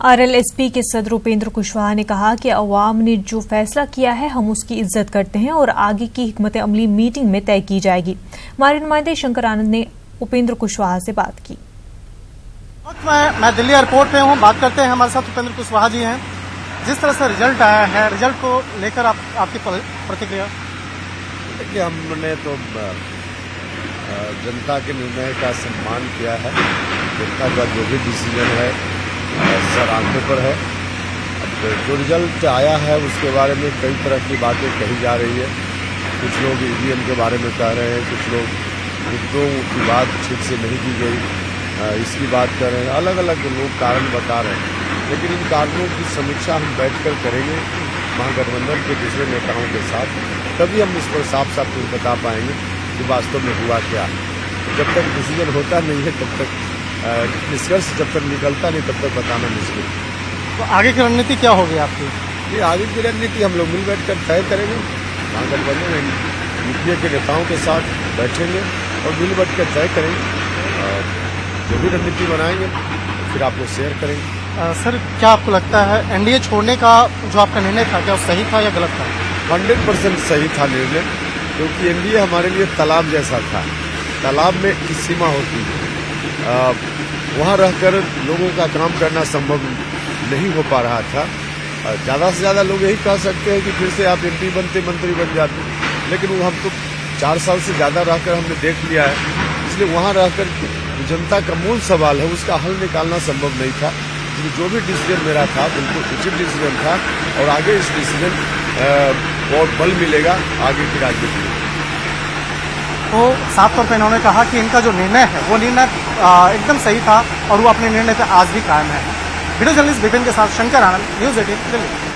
RLSP के सदर उपेंद्र कुशवाहा ने कहा कि अवाम ने जो फैसला किया है हम उसकी इज्जत करते हैं और आगे की हिकमत अमली मीटिंग में तय की जाएगी। हमारे नुमाइंदे शंकर आनंद ने उपेंद्र कुशवाहा से बात की। मैं दिल्ली एयरपोर्ट पे हूँ, बात करते हैं। हमारे साथ उपेंद्र कुशवाहा जी हैं। जिस तरह से रिजल्ट आया है, रिजल्ट को लेकर आपकी प्रतिक्रिया? देखिए, हमने तो जनता के निर्णय का सम्मान किया है। जनता का जो भी डिसीजन है सर आंखों पर है। अब जो रिजल्ट आया है उसके बारे में कई तरह की बातें कही जा रही है। कुछ लोग ईवीएम के बारे में कह रहे हैं, कुछ लोग मुद्दों की बात ठीक से नहीं की गई इसकी बात कर रहे हैं। अलग अलग लोग कारण बता रहे हैं, लेकिन इन कारणों की समीक्षा हम बैठकर करेंगे महागठबंधन के दूसरे नेताओं के साथ, तभी हम इस पर साफ साफ बता पाएंगे कि वास्तव में हुआ क्या। जब तक डिसीजन होता नहीं है तब तक निष्कर्ष जब तक निकलता नहीं तब तक बताना मुश्किल। तो आगे की रणनीति क्या होगी आपकी? ये आगे की रणनीति हम लोग मिल बैठकर तय करेंगे। महागठबंधन यूपीए के नेताओं के साथ बैठेंगे और मिल बैठकर तय करेंगे और जो भी रणनीति बनाएंगे फिर आपको शेयर करेंगे। सर, क्या आपको लगता है एनडीए छोड़ने का जो आपका निर्णय था, क्या वो सही था या गलत था? 100% सही था निर्णय, क्योंकि एनडीए हमारे लिए तालाब जैसा था। तालाब में एक सीमा होती है, वहाँ रहकर लोगों का काम करना संभव नहीं हो पा रहा था। ज़्यादा से ज़्यादा लोग यही कह सकते हैं कि फिर से आप एमपी बनते, मंत्री बन जाते, लेकिन वो हम तो 4 साल से ज़्यादा रहकर हमने देख लिया है। इसलिए वहाँ रहकर जनता का मूल सवाल है, उसका हल निकालना संभव नहीं था। जो भी डिसीजन मेरा था बिल्कुल उचित डिसीजन था और आगे इस डिसीजन को बल मिलेगा आगे की राजनीति में। तो साफ तौर पर इन्होंने कहा कि इनका जो निर्णय है वो निर्णय एकदम सही था और वो अपने निर्णय पर आज भी कायम है। वीडियो जर्नलिस्ट विपिन के साथ शंकर आनंद, न्यूज़ 18 दिल्ली।